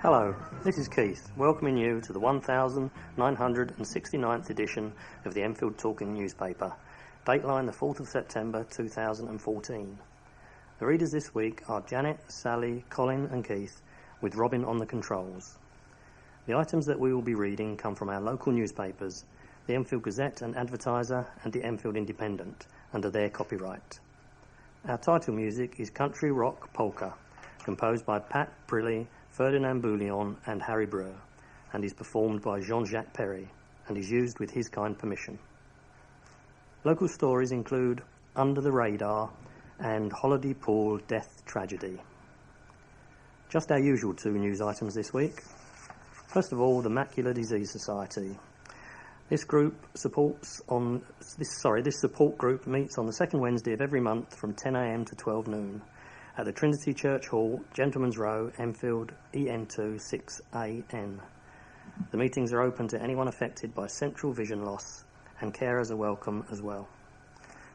Hello, this is Keith, welcoming you to the 1969th edition of the Enfield Talking newspaper, Dateline the 4th of September 2014. The readers this week are Janet, Sally, Colin and Keith, with Robin on the controls. The items that we will be reading come from our local newspapers, the Enfield Gazette and Advertiser and the Enfield Independent, under their copyright. Our title music is Country Rock Polka, composed by Pat Prilly, Ferdinand Bouillon and Harry Breur, and is performed by Jean-Jacques Perry, and is used with his kind permission. Local stories include Under the Radar and Holiday Pool Death Tragedy. Just our usual two news items this week. First of all, the Macular Disease Society. This support group meets on the second Wednesday of every month from 10 a.m. to 12 noon. At the Trinity Church Hall, Gentleman's Row, Enfield, EN2 6AN. The meetings are open to anyone affected by central vision loss, and carers are welcome as well.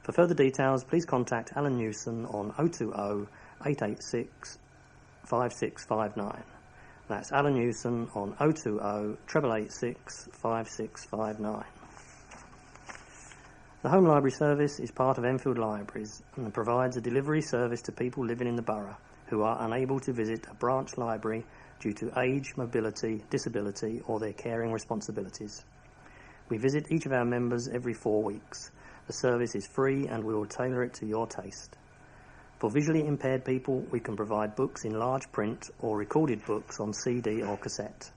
For further details, please contact Alan Newson on 020 886 5659. That's Alan Newson on 020 886 5659. The Home Library Service is part of Enfield Libraries and provides a delivery service to people living in the borough who are unable to visit a branch library due to age, mobility, disability or their caring responsibilities. We visit each of our members every 4 weeks. The service is free and we will tailor it to your taste. For visually impaired people, we can provide books in large print or recorded books on CD or cassette.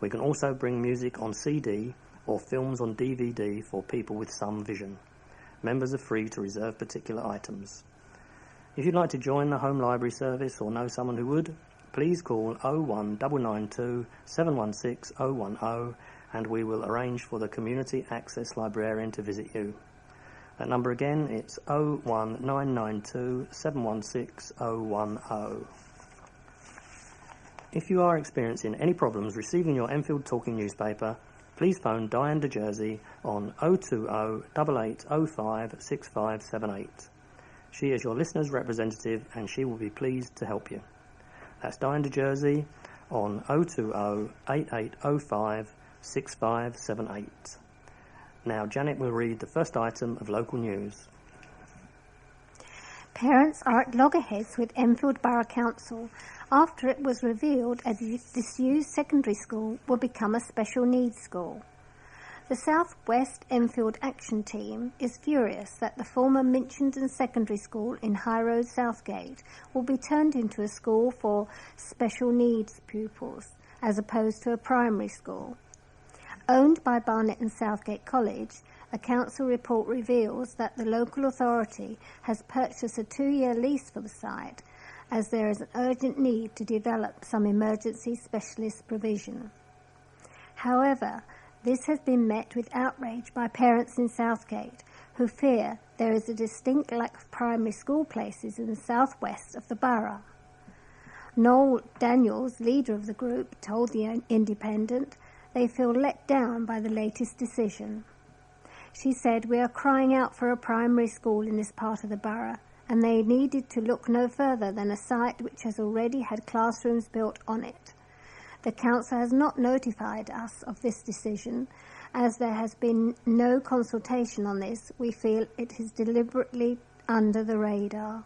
We can also bring music on CD or films on DVD for people with some vision. Members are free to reserve particular items. If you'd like to join the Home Library Service or know someone who would, please call 01992 716 010 and we will arrange for the Community Access Librarian to visit you. That number again, it's 01992 716 010. If you are experiencing any problems receiving your Enfield Talking newspaper, please phone Diane de Jersey on 020 8805 6578. She is your listener's representative and she will be pleased to help you. That's Diane de Jersey on 020 8805 6578. Now Janet will read the first item of local news. Parents are at loggerheads with Enfield Borough Council after it was revealed a disused secondary school will become a special needs school. The South West Enfield Action Team is furious that the former Minchenden Secondary School in High Road, Southgate will be turned into a school for special needs pupils as opposed to a primary school. Owned by Barnet and Southgate College, a council report reveals that the local authority has purchased a 2-year lease for the site as there is an urgent need to develop some emergency specialist provision. However, this has been met with outrage by parents in Southgate who fear there is a distinct lack of primary school places in the southwest of the borough. Noel Daniels, leader of the group, told the Independent they feel let down by the latest decision. She said, "We are crying out for a primary school in this part of the borough, and they needed to look no further than a site which has already had classrooms built on it. The council has not notified us of this decision. As there has been no consultation on this, we feel it is deliberately under the radar."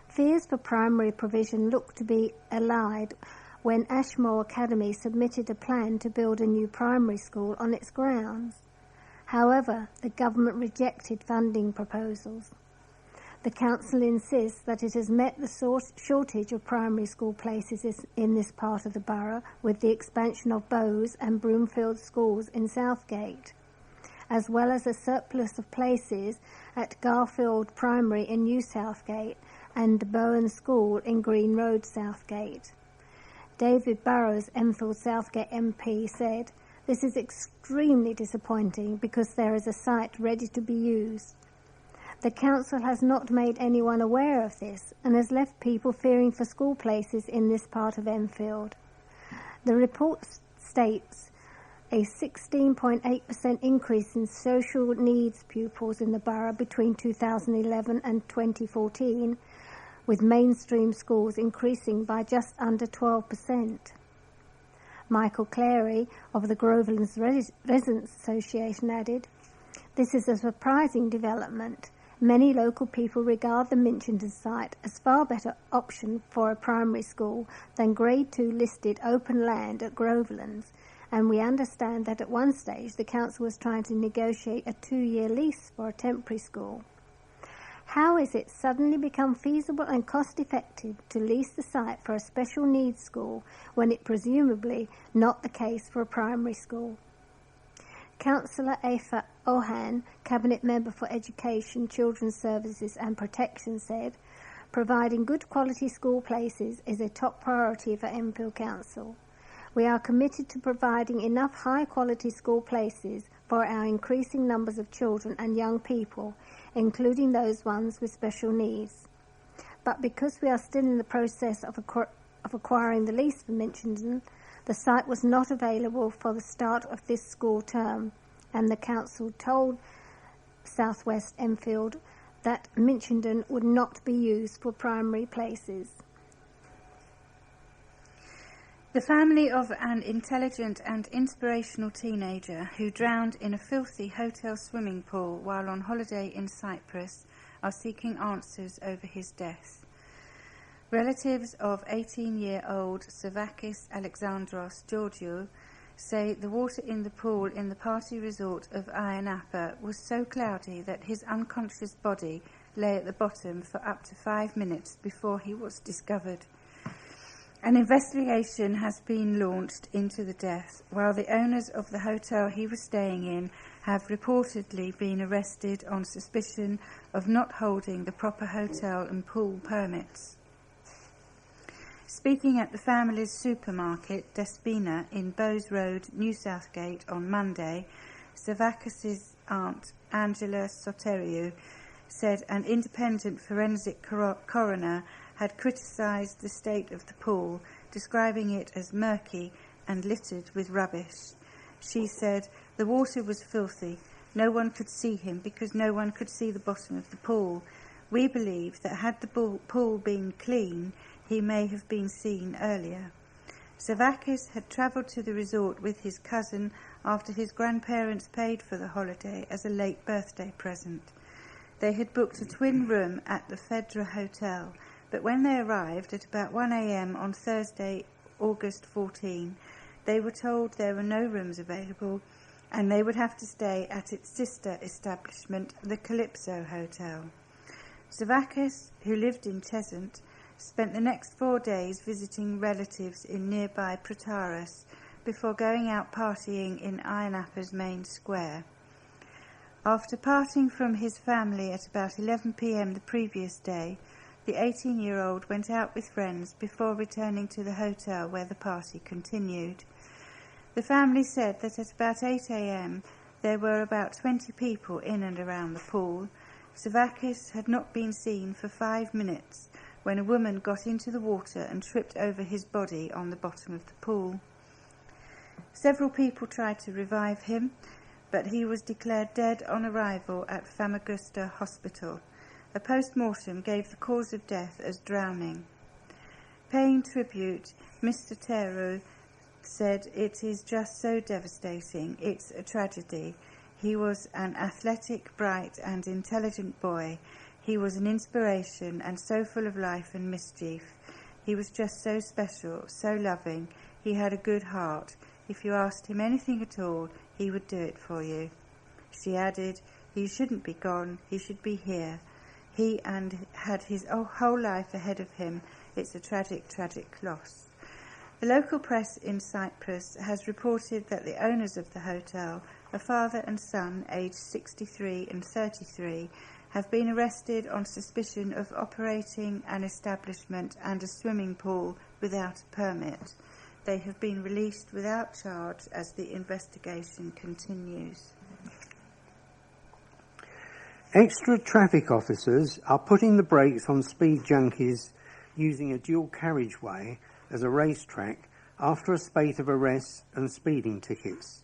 Fears for primary provision look to be allayed when Ashmore Academy submitted a plan to build a new primary school on its grounds. However, the government rejected funding proposals. The council insists that it has met the shortage of primary school places in this part of the borough with the expansion of Bowes and Broomfield schools in Southgate, as well as a surplus of places at Garfield Primary in New Southgate and Bowen School in Green Road, Southgate. David Burrows, Enfield Southgate MP, said, "This is extremely disappointing because there is a site ready to be used. The council has not made anyone aware of this and has left people fearing for school places in this part of Enfield." The report states a 16.8% increase in social needs pupils in the borough between 2011 and 2014 with mainstream schools increasing by just under 12%. Michael Clary of the Groveland's Residents Association added, "This is a surprising development. Many local people regard the Minchenden site as far better option for a primary school than Grade 2 listed open land at Groveland's, and we understand that at one stage the council was trying to negotiate a 2-year lease for a temporary school. How is it suddenly become feasible and cost-effective to lease the site for a special needs school when it presumably not the case for a primary school?" Councillor Aoife Ohan, Cabinet Member for Education, Children's Services and Protection, said, "Providing good quality school places is a top priority for Enfield Council. We are committed to providing enough high-quality school places for our increasing numbers of children and young people, including those ones with special needs. But because we are still in the process of acquiring the lease for Minchenden, the site was not available for the start of this school term, and the council told South West Enfield that Minchenden would not be used for primary places." The family of an intelligent and inspirational teenager who drowned in a filthy hotel swimming pool while on holiday in Cyprus are seeking answers over his death. Relatives of 18-year-old Savakis Alexandros Georgiou say the water in the pool in the party resort of Ayia Napa was so cloudy that his unconscious body lay at the bottom for up to 5 minutes before he was discovered. An investigation has been launched into the death, while the owners of the hotel he was staying in have reportedly been arrested on suspicion of not holding the proper hotel and pool permits. Speaking at the family's supermarket, Despina, in Bowes Road, New Southgate, on Monday, Savakis' aunt, Angela Soteriou, said an independent forensic coroner had criticised the state of the pool, describing it as murky and littered with rubbish. She said, "The water was filthy. No one could see him because no one could see the bottom of the pool. We believe that had the pool been clean, he may have been seen earlier." Savakis had travelled to the resort with his cousin after his grandparents paid for the holiday as a late birthday present. They had booked a twin room at the Fedra Hotel, but when they arrived at about 1 a.m. on Thursday, August 14, they were told there were no rooms available and they would have to stay at its sister establishment, the Calypso Hotel. Savakis, who lived in Cheshunt, spent the next 4 days visiting relatives in nearby Protaras before going out partying in Ayia Napa's main square. After parting from his family at about 11 p.m. the previous day, the 18-year-old went out with friends before returning to the hotel where the party continued. The family said that at about 8 a.m. there were about 20 people in and around the pool. Savakis had not been seen for 5 minutes when a woman got into the water and tripped over his body on the bottom of the pool. Several people tried to revive him, but he was declared dead on arrival at Famagusta Hospital. A post-mortem gave the cause of death as drowning. Paying tribute, Mr. Tero said, "It is just so devastating. It's a tragedy. He was an athletic, bright and intelligent boy. He was an inspiration and so full of life and mischief. He was just so special, so loving. He had a good heart. If you asked him anything at all, he would do it for you." She added, "He shouldn't be gone. He should be here. He had his whole life ahead of him. It's a tragic, tragic loss." The local press in Cyprus has reported that the owners of the hotel, a father and son aged 63 and 33, have been arrested on suspicion of operating an establishment and a swimming pool without a permit. They have been released without charge as the investigation continues. Extra traffic officers are putting the brakes on speed junkies using a dual carriageway as a racetrack after a spate of arrests and speeding tickets.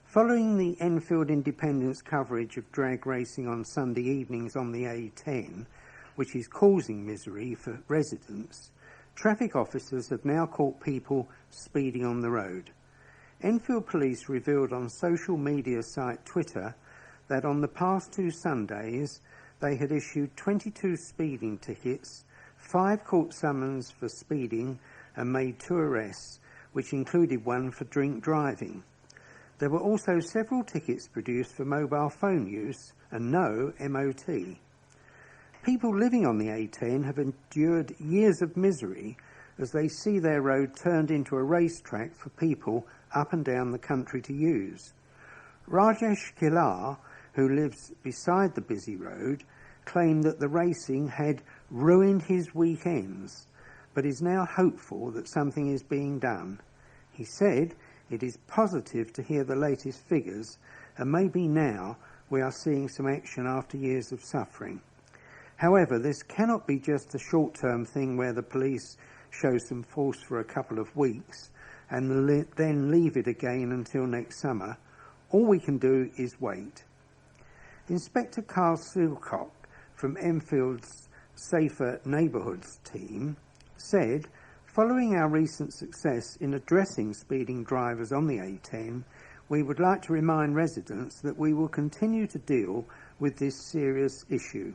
Following the Enfield Independent's coverage of drag racing on Sunday evenings on the A10, which is causing misery for residents, traffic officers have now caught people speeding on the road. Enfield Police revealed on social media site Twitter that on the past 2 Sundays they had issued 22 speeding tickets, 5 court summons for speeding and made 2 arrests, which included one for drink driving. There were also several tickets produced for mobile phone use and no MOT. People living on the A10 have endured years of misery as they see their road turned into a racetrack for people up and down the country to use. Rajesh Kilar, who lives beside the busy road, claimed that the racing had ruined his weekends, but is now hopeful that something is being done. He said, "It is positive to hear the latest figures, and maybe now we are seeing some action after years of suffering. However, this cannot be just a short-term thing where the police show some force for a couple of weeks and then leave it again until next summer. All we can do is wait." Inspector Carl Silcock from Enfield's Safer Neighbourhoods team said, "Following our recent success in addressing speeding drivers on the A10, we would like to remind residents that we will continue to deal with this serious issue.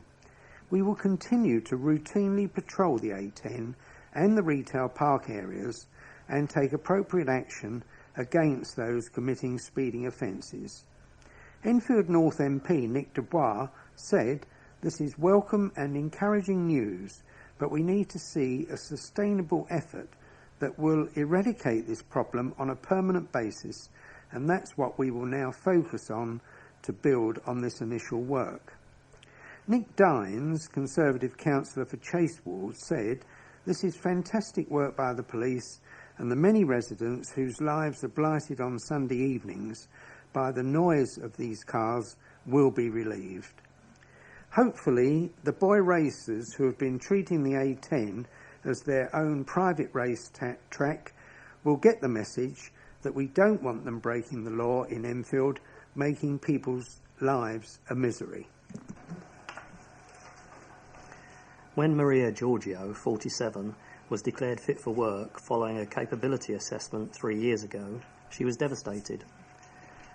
We will continue to routinely patrol the A10 and the retail park areas and take appropriate action against those committing speeding offences." Enfield North MP Nick Dubois said, "This is welcome and encouraging news, but we need to see a sustainable effort that will eradicate this problem on a permanent basis, and that's what we will now focus on to build on this initial work." Nick Dines, Conservative councillor for Chase Ward, said, "This is fantastic work by the police, and the many residents whose lives are blighted on Sunday evenings by the noise of these cars will be relieved." Hopefully, the boy racers who have been treating the A10 as their own private race track will get the message that we don't want them breaking the law in Enfield, making people's lives a misery. When Maria Giorgio, 47, was declared fit for work following a capability assessment 3 years ago, she was devastated.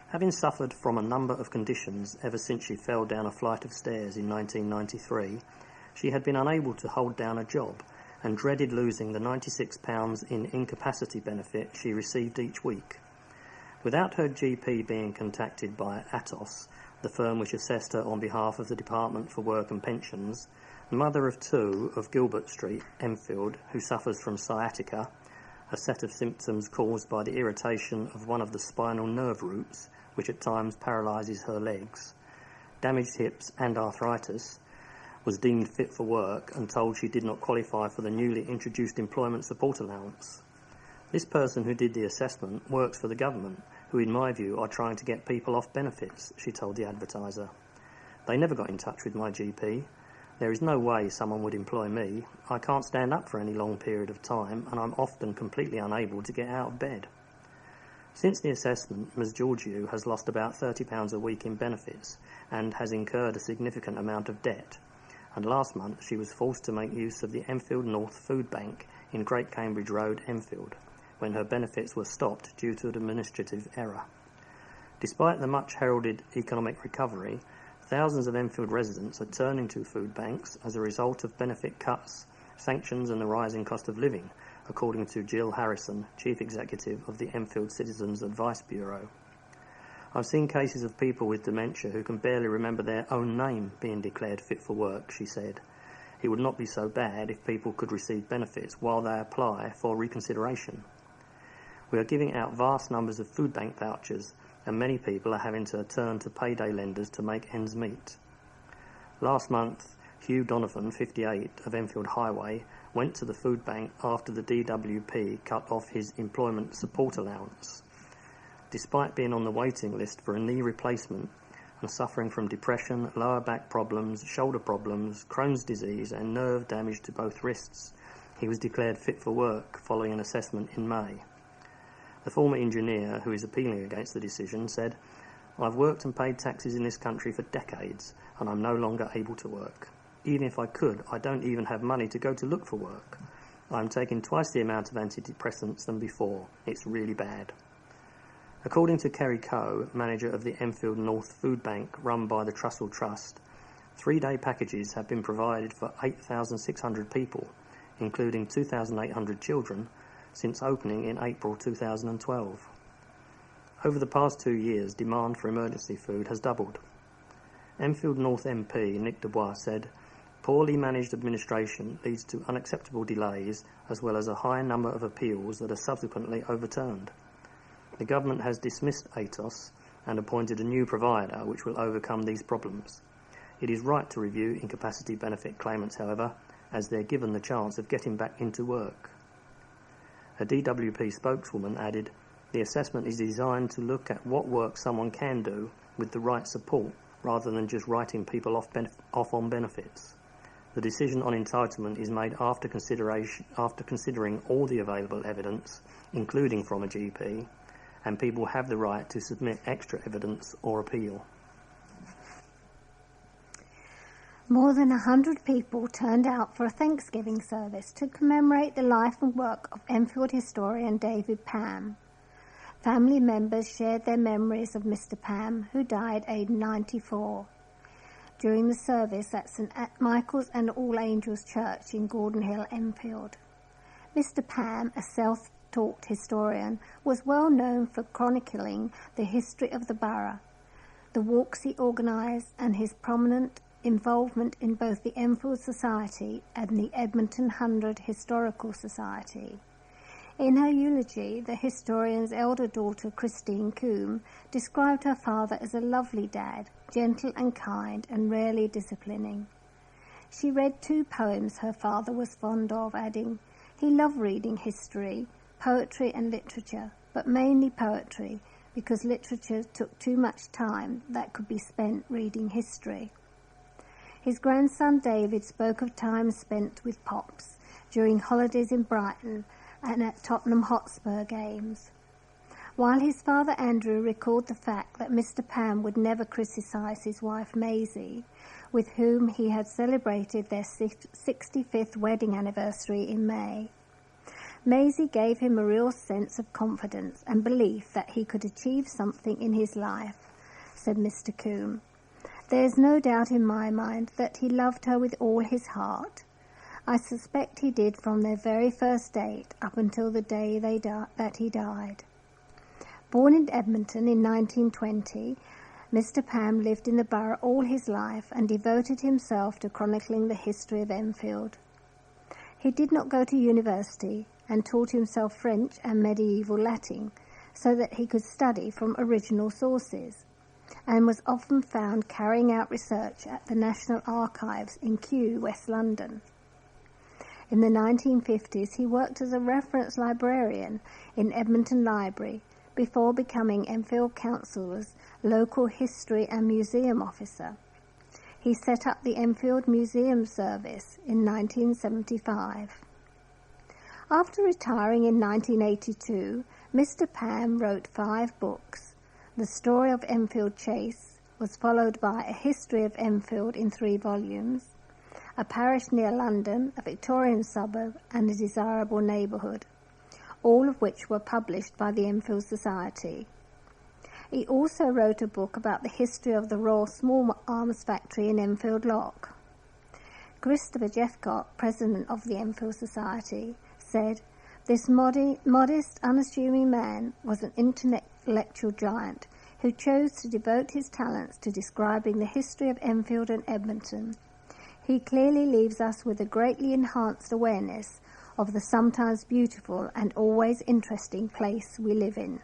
Having suffered from a number of conditions ever since she fell down a flight of stairs in 1993, she had been unable to hold down a job and dreaded losing the £96 in incapacity benefit she received each week. Without her GP being contacted by Atos, the firm which assessed her on behalf of the Department for Work and Pensions, the mother of 2 of Gilbert Street, Enfield, who suffers from sciatica, a set of symptoms caused by the irritation of one of the spinal nerve roots, which at times paralyses her legs, damaged hips and arthritis, was deemed fit for work and told she did not qualify for the newly introduced employment support allowance. This person who did the assessment works for the government, who in my view are trying to get people off benefits, she told the Advertiser. They never got in touch with my GP. There is no way someone would employ me. I can't stand up for any long period of time, and I'm often completely unable to get out of bed. Since the assessment, Ms Georgiou has lost about £30 a week in benefits and has incurred a significant amount of debt. And last month she was forced to make use of the Enfield North Food Bank in Great Cambridge Road, Enfield, when her benefits were stopped due to an administrative error. Despite the much heralded economic recovery, thousands of Enfield residents are turning to food banks as a result of benefit cuts, sanctions and the rising cost of living, according to Jill Harrison, Chief Executive of the Enfield Citizens Advice Bureau. I've seen cases of people with dementia who can barely remember their own name being declared fit for work, she said. It would not be so bad if people could receive benefits while they apply for reconsideration. We are giving out vast numbers of food bank vouchers, and many people are having to turn to payday lenders to make ends meet. Last month, Hugh Donovan, 58, of Enfield Highway, went to the food bank after the DWP cut off his employment support allowance. Despite being on the waiting list for a knee replacement and suffering from depression, lower back problems, shoulder problems, Crohn's disease and nerve damage to both wrists, he was declared fit for work following an assessment in May. The former engineer, who is appealing against the decision, said, "I've worked and paid taxes in this country for decades, and I'm no longer able to work." even if I could, I don't even have money to go to look for work. I'm taking twice the amount of antidepressants than before. It's really bad. According to Kerry Coe, manager of the Enfield North Food Bank run by the Trussell Trust, 3-day packages have been provided for 8,600 people, including 2,800 children, since opening in April 2012. Over the past 2 years, demand for emergency food has doubled. Enfield North MP Nick Dubois said, "Poorly managed administration leads to unacceptable delays as well as a high number of appeals that are subsequently overturned. The government has dismissed ATOS and appointed a new provider which will overcome these problems. It is right to review incapacity benefit claimants, however, as they're given the chance of getting back into work." A DWP spokeswoman added, "The assessment is designed to look at what work someone can do with the right support rather than just writing people off on benefits. The decision on entitlement is made after considering all the available evidence, including from a GP, and people have the right to submit extra evidence or appeal." More than 100 people turned out for a Thanksgiving service to commemorate the life and work of Enfield historian David Pam. Family members shared their memories of Mr. Pam, who died aged 94. During the service at St. Michael's and All Angels Church in Gordon Hill, Enfield. Mr. Pam, a self-taught historian, was well known for chronicling the history of the borough, the walks he organised, and his prominent involvement in both the Enfield Society and the Edmonton 100 Historical Society. In her eulogy, the historian's elder daughter, Christine Coombe, described her father as a lovely dad, gentle and kind and rarely disciplining. She read 2 poems her father was fond of, adding, "He loved reading history, poetry and literature, but mainly poetry, because literature took too much time that could be spent reading history." His grandson David spoke of time spent with Pops during holidays in Brighton and at Tottenham Hotspur games. While his father Andrew recalled the fact that Mr. Pam would never criticise his wife Maisie, with whom he had celebrated their 65th wedding anniversary in May. Maisie gave him a real sense of confidence and belief that he could achieve something in his life, said Mr. Coombe. "There's no doubt in my mind that he loved her with all his heart. I suspect he did from their very first date up until the day that he died." Born in Edmonton in 1920, Mr. Pam lived in the borough all his life and devoted himself to chronicling the history of Enfield. He did not go to university and taught himself French and medieval Latin so that he could study from original sources, and was often found carrying out research at the National Archives in Kew, West London. In the 1950s, he worked as a reference librarian in Edmonton Library before becoming Enfield Council's local history and museum officer. He set up the Enfield Museum Service in 1975. After retiring in 1982, Mr. Pam wrote 5 books. The Story of Enfield Chase was followed by A History of Enfield in 3 volumes, A Parish Near London, A Victorian Suburb, and A Desirable Neighbourhood, all of which were published by the Enfield Society. He also wrote a book about the history of the Royal Small Arms Factory in Enfield Lock. Christopher Jeffcott, president of the Enfield Society, said, "This modest, unassuming man was an intellectual giant who chose to devote his talents to describing the history of Enfield and Edmonton. He clearly leaves us with a greatly enhanced awareness of the sometimes beautiful and always interesting place we live in."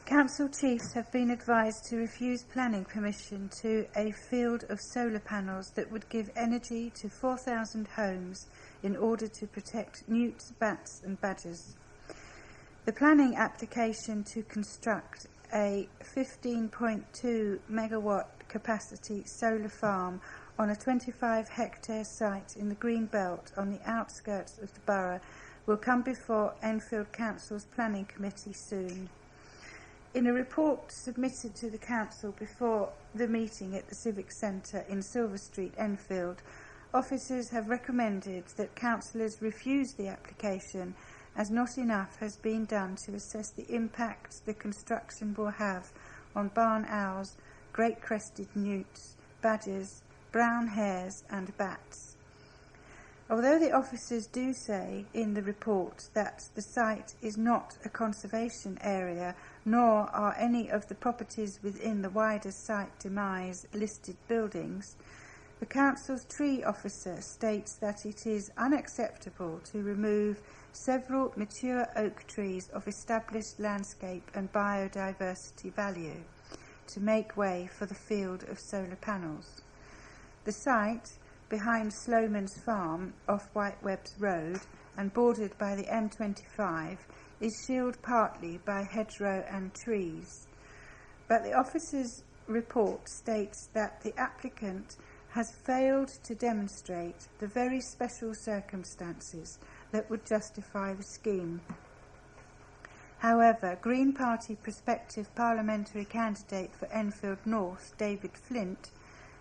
Council chiefs have been advised to refuse planning permission to a field of solar panels that would give energy to 4,000 homes in order to protect newts, bats and badgers. The planning application to construct a 15.2 megawatt capacity solar farm on a 25-hectare site in the Green Belt on the outskirts of the borough will come before Enfield Council's Planning Committee soon. In a report submitted to the council before the meeting at the Civic Centre in Silver Street, Enfield, officers have recommended that councillors refuse the application as not enough has been done to assess the impact the construction will have on barn owls, great crested newts, badgers, brown hares and bats. Although the officers do say in the report that the site is not a conservation area, nor are any of the properties within the wider site demise listed buildings, the council's tree officer states that it is unacceptable to remove several mature oak trees of established landscape and biodiversity value to make way for the field of solar panels. The site, behind Sloman's Farm off Whitewebb's Road and bordered by the M25, is shielded partly by hedgerow and trees. But the officer's report states that the applicant has failed to demonstrate the very special circumstances that would justify the scheme. However, Green Party prospective parliamentary candidate for Enfield North, David Flint,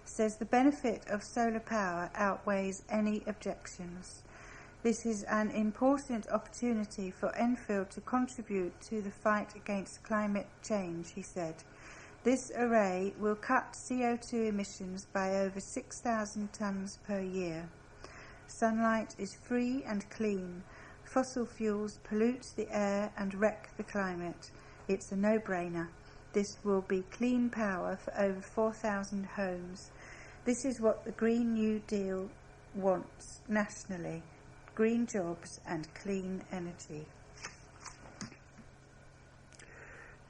says the benefit of solar power outweighs any objections. This is an important opportunity for Enfield to contribute to the fight against climate change, he said. This array will cut CO2 emissions by over 6,000 tonnes per year. Sunlight is free and clean. Fossil fuels pollute the air and wreck the climate. It's a no-brainer. This will be clean power for over 4,000 homes. This is what the Green New Deal wants nationally: green jobs and clean energy.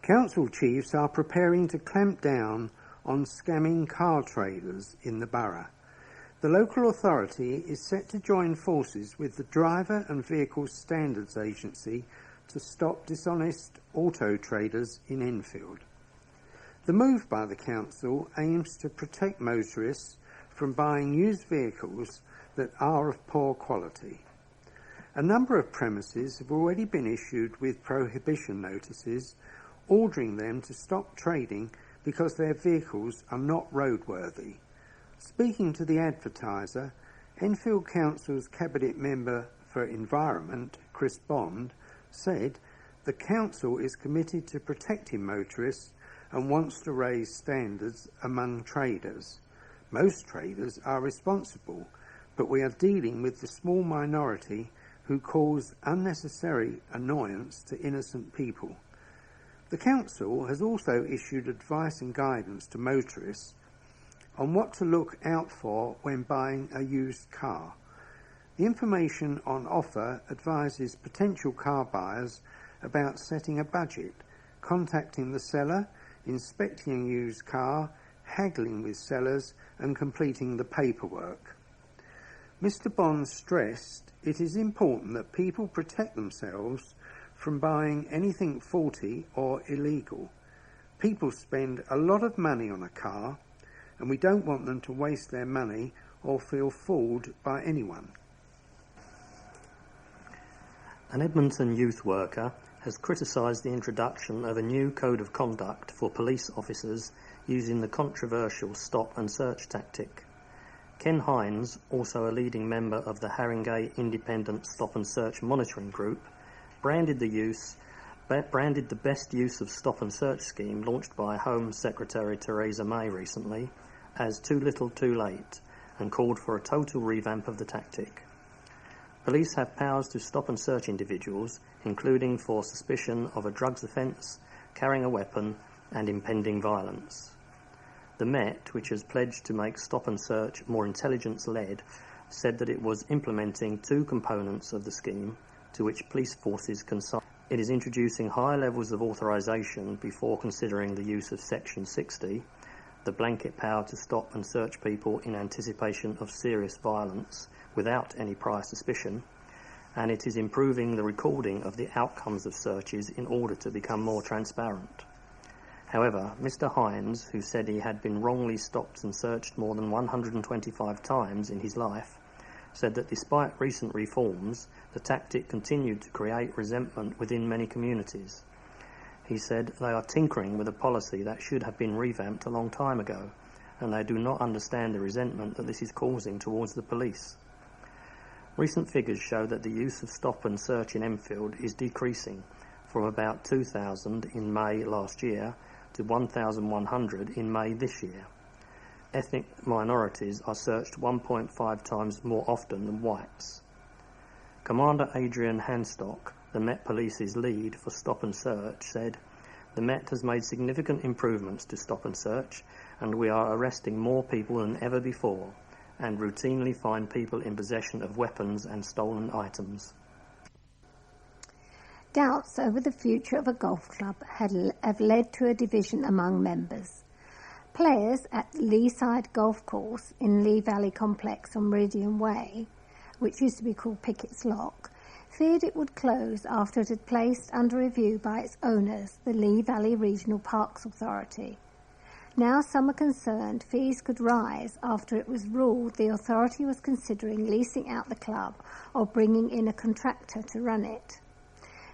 Council chiefs are preparing to clamp down on scamming car traders in the borough. The local authority is set to join forces with the Driver and Vehicle Standards Agency to stop dishonest auto traders in Enfield. The move by the council aims to protect motorists from buying used vehicles that are of poor quality. A number of premises have already been issued with prohibition notices, ordering them to stop trading because their vehicles are not roadworthy. Speaking to the Advertiser, Enfield Council's Cabinet Member for Environment, Chris Bond, said the council is committed to protecting motorists and wants to raise standards among traders. Most traders are responsible, but we are dealing with the small minority who cause unnecessary annoyance to innocent people. The council has also issued advice and guidance to motorists on what to look out for when buying a used car. The information on offer advises potential car buyers about setting a budget, contacting the seller, inspecting a used car, haggling with sellers and completing the paperwork. Mr. Bond stressed it is important that people protect themselves from buying anything faulty or illegal. People spend a lot of money on a car, and we don't want them to waste their money or feel fooled by anyone. An Edmonton youth worker has criticised the introduction of a new code of conduct for police officers using the controversial stop and search tactic. Ken Hines, also a leading member of the Haringey Independent Stop and Search Monitoring Group, branded the best use of stop and search scheme launched by Home Secretary Theresa May recently as too little too late, and called for a total revamp of the tactic. Police have powers to stop and search individuals, including for suspicion of a drugs offence, carrying a weapon and impending violence. The Met, which has pledged to make stop and search more intelligence-led, said that it was implementing two components of the scheme to which police forces can sign. It is introducing higher levels of authorisation before considering the use of Section 60, the blanket power to stop and search people in anticipation of serious violence without any prior suspicion, and it is improving the recording of the outcomes of searches in order to become more transparent. However, Mr. Hines, who said he had been wrongly stopped and searched more than 125 times in his life, said that despite recent reforms, the tactic continued to create resentment within many communities. He said they are tinkering with a policy that should have been revamped a long time ago, and they do not understand the resentment that this is causing towards the police. Recent figures show that the use of stop and search in Enfield is decreasing from about 2,000 in May last year to 1,100 in May this year. Ethnic minorities are searched 1.5 times more often than whites. Commander Adrian Hanstock, the Met Police's lead for stop and search, said, "The Met has made significant improvements to stop and search, and we are arresting more people than ever before, and routinely find people in possession of weapons and stolen items." Doubts over the future of a golf club have led to a division among members. Players at the Leaside Golf Course in Lee Valley Complex on Meridian Way, which used to be called Pickett's Lock, feared it would close after it had placed under review by its owners, the Lee Valley Regional Parks Authority. Now some are concerned fees could rise after it was ruled the authority was considering leasing out the club or bringing in a contractor to run it.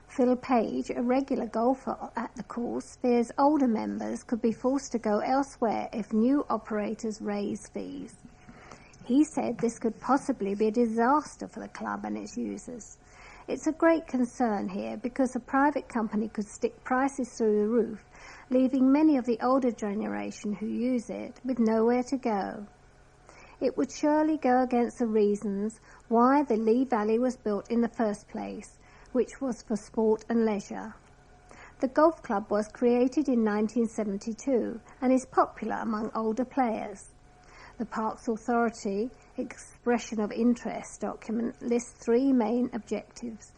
Phil Page, a regular golfer at the course, fears older members could be forced to go elsewhere if new operators raise fees. He said this could possibly be a disaster for the club and its users. It's a great concern here because a private company could stick prices through the roof, leaving many of the older generation who use it with nowhere to go. It would surely go against the reasons why the Lee Valley was built in the first place, which was for sport and leisure. The golf club was created in 1972 and is popular among older players. The Parks Authority Expression of Interest document lists 3 main objectives: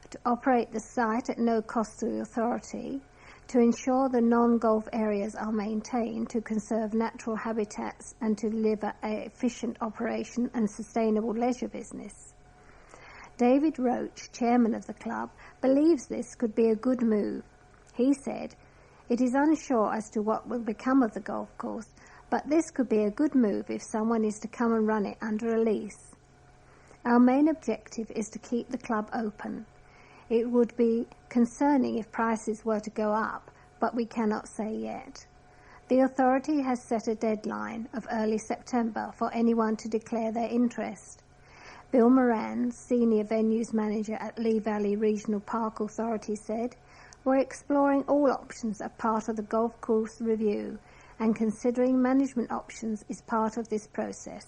to operate the site at no cost to the authority, to ensure the non-golf areas are maintained, to conserve natural habitats, and to deliver an efficient operation and sustainable leisure business. David Roach, chairman of the club, believes this could be a good move. He said, "It is unsure as to what will become of the golf course, but this could be a good move if someone is to come and run it under a lease. Our main objective is to keep the club open. It would be concerning if prices were to go up, but we cannot say yet. The authority has set a deadline of early September for anyone to declare their interest." Bill Moran, senior venues manager at Lee Valley Regional Park Authority, said, "We're exploring all options as part of the golf course review, and considering management options is part of this process.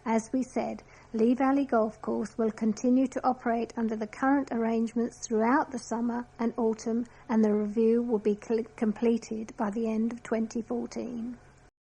As we said, Lee Valley Golf Course will continue to operate under the current arrangements throughout the summer and autumn, and the review will be completed by the end of 2014.